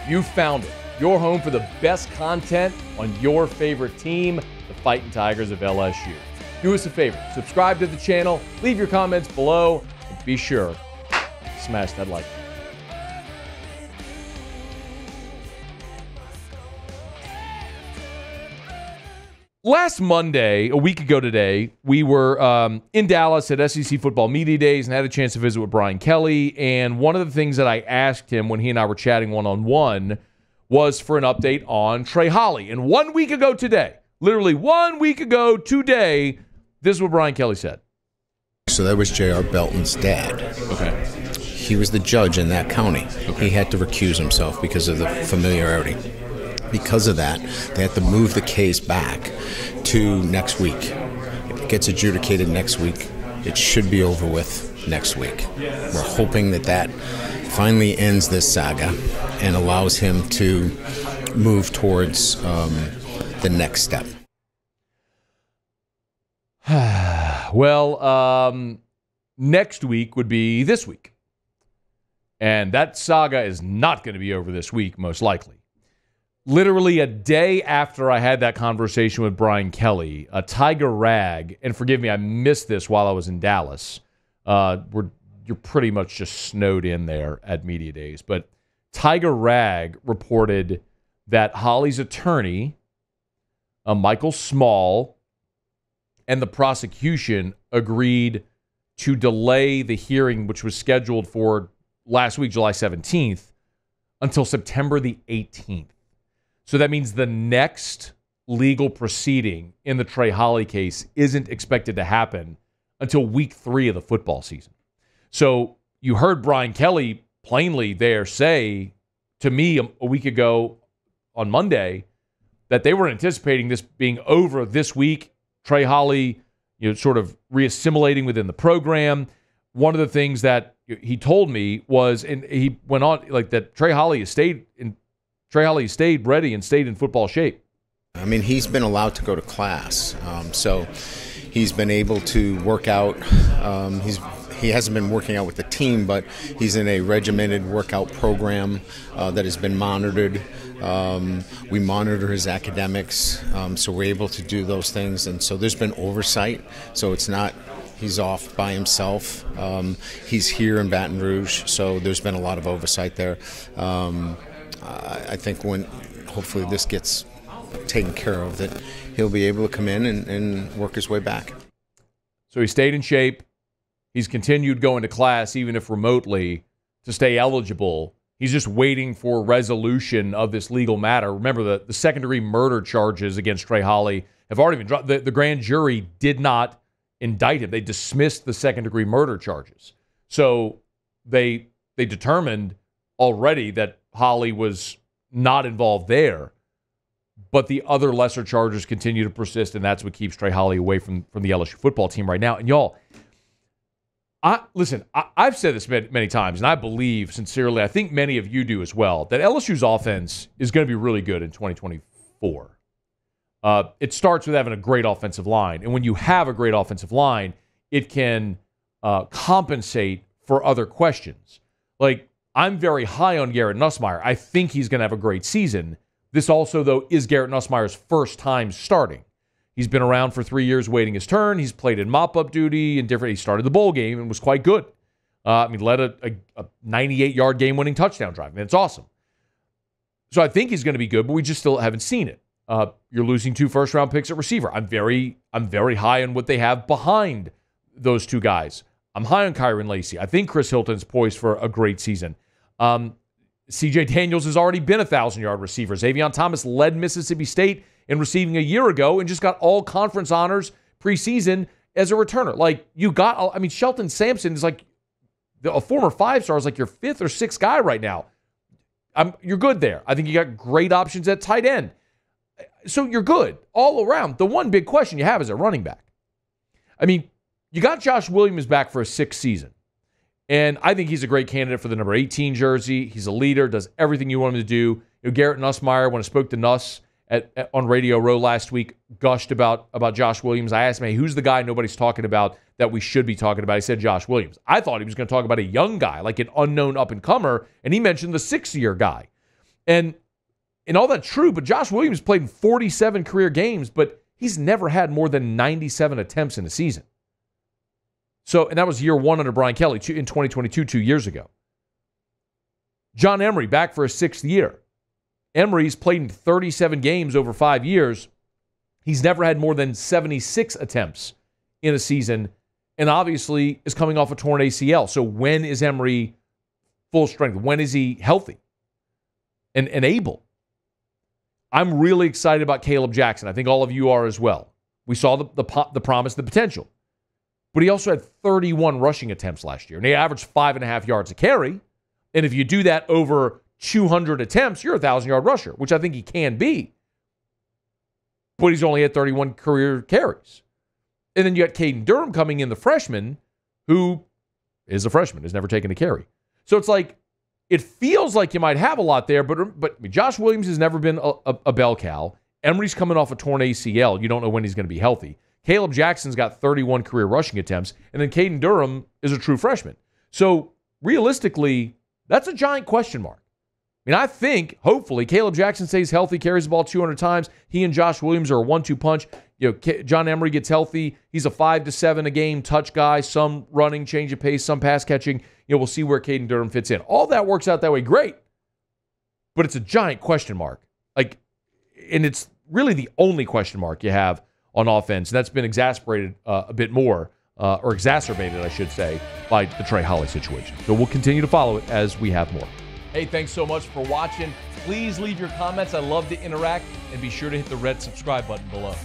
You found it. Your home for the best content on your favorite team, the Fighting Tigers of LSU. Do us a favor. Subscribe to the channel. Leave your comments below. And be sure to smash that like button. Last Monday, a week ago today, we were in Dallas at SEC Football Media Days and had a chance to visit with Brian Kelly. And one of the things that I asked him when he and I were chatting one-on-one was for an update on Trey Holly. And 1 week ago today, literally 1 week ago today, this is what Brian Kelly said. So that was J.R. Belton's dad. Okay. He was the judge in that county. Okay. He had to recuse himself because of the familiarity. Because of that, they had to move the case back to next week. If it gets adjudicated next week, it should be over with next week. We're hoping that that finally ends this saga and allows him to move towards the next step. Well, next week would be this week. And that saga is not going to be over this week, most likely. Literally a day after I had that conversation with Brian Kelly, a Tiger Rag, and forgive me, I missed this while I was in Dallas. You're pretty much just snowed in there at Media Days. But Tiger Rag reported that Holly's attorney, Michael Small, and the prosecution agreed to delay the hearing, which was scheduled for last week, July 17th, until September the 18th. So that means the next legal proceeding in the Trey Holly case isn't expected to happen until week 3 of the football season. So you heard Brian Kelly plainly there say to me a week ago on Monday that they were anticipating this being over this week. Trey Holly, sort of reassimilating within the program. One of the things that he told me was, and he went on like that, Trey Holly has stayed ready and stayed in football shape. I mean, he's been allowed to go to class, so he's been able to work out. He hasn't been working out with the team, but he's in a regimented workout program that has been monitored. We monitor his academics, so we're able to do those things. And so there's been oversight, so it's not he's off by himself. He's here in Baton Rouge, so there's been a lot of oversight there. I think when hopefully this gets taken care of, that he'll be able to come in and work his way back. So he stayed in shape. He's continued going to class, even if remotely, to stay eligible. He's just waiting for resolution of this legal matter. Remember, the second-degree murder charges against Trey Holly have already been dropped. The grand jury did not indict him. They dismissed the second-degree murder charges. So they determined already that Holly was not involved there, but the other lesser charges continue to persist, and that's what keeps Trey Holly away from the LSU football team right now. And y'all, I've said this many times, and I believe sincerely, I think many of you do as well, that LSU's offense is going to be really good in 2024. It starts with having a great offensive line, and when you have a great offensive line, it can compensate for other questions. Like, I'm very high on Garrett Nussmeier. I think he's going to have a great season. This also, though, is Garrett Nussmeier's first time starting. He's been around for 3 years waiting his turn. He's played in mop-up duty and different. He started the bowl game and was quite good. Led a 98-yard game-winning touchdown drive. I mean, it's awesome. So I think he's going to be good, but we just still haven't seen it. You're losing 2 first-round picks at receiver. I'm very high on what they have behind those 2 guys. I'm high on Kyron Lacey. I think Chris Hilton's poised for a great season. C.J. Daniels has already been a 1,000-yard receiver. Xavion Thomas led Mississippi State in receiving a year ago and just got all conference honors preseason as a returner. Like, Shelton Sampson is like a former 5-star, is like your 5th or 6th guy right now. You're good there. I think you got great options at tight end. So you're good all around. The one big question you have is a running back. I mean, you got Josh Williams back for a 6th season. And I think he's a great candidate for the number 18 jersey. He's a leader, does everything you want him to do. Garrett Nussmeier, when I spoke to Nuss on Radio Row last week, gushed about Josh Williams. I asked him, hey, who's the guy nobody's talking about that we should be talking about? He said Josh Williams. I thought he was going to talk about a young guy, like an unknown up-and-comer, and he mentioned the 6-year guy. And all that's true, but Josh Williams played in 47 career games, but he's never had more than 97 attempts in a season. So, and that was year one under Brian Kelly in 2022, 2 years ago. John Emery, back for his 6th year. Emery's played in 37 games over 5 years. He's never had more than 76 attempts in a season, and obviously is coming off a torn ACL. So when is Emery full strength? When is he healthy and able? I'm really excited about Caleb Jackson. I think all of you are as well. We saw the promise, the potential. But he also had 31 rushing attempts last year, and he averaged 5.5 yards a carry. And if you do that over 200 attempts, you're a 1,000-yard rusher, which I think he can be. But he's only had 31 career carries. And then you got Caden Durham coming in, the freshman, who is a freshman, has never taken a carry. So it's like, it feels like you might have a lot there, but I mean, Josh Williams has never been a bell cow. Emery's coming off a torn ACL. You don't know when he's going to be healthy. Caleb Jackson's got 31 career rushing attempts, and then Caden Durham is a true freshman. So realistically, that's a giant question mark. I mean, I think, hopefully, Caleb Jackson stays healthy, carries the ball 200 times. He and Josh Williams are a 1-2 punch. You know, John Emery gets healthy. He's a 5 to 7 a game touch guy, some running, change of pace, some pass catching. You know, we'll see where Caden Durham fits in. All that works out that way, great. But it's a giant question mark. Like, and it's really the only question mark you have on offense. And that's been exasperated a bit more, or exacerbated, I should say, by the Trey Holly situation. So we'll continue to follow it as we have more. Hey, thanks so much for watching. Please leave your comments. I love to interact. And be sure to hit the red subscribe button below.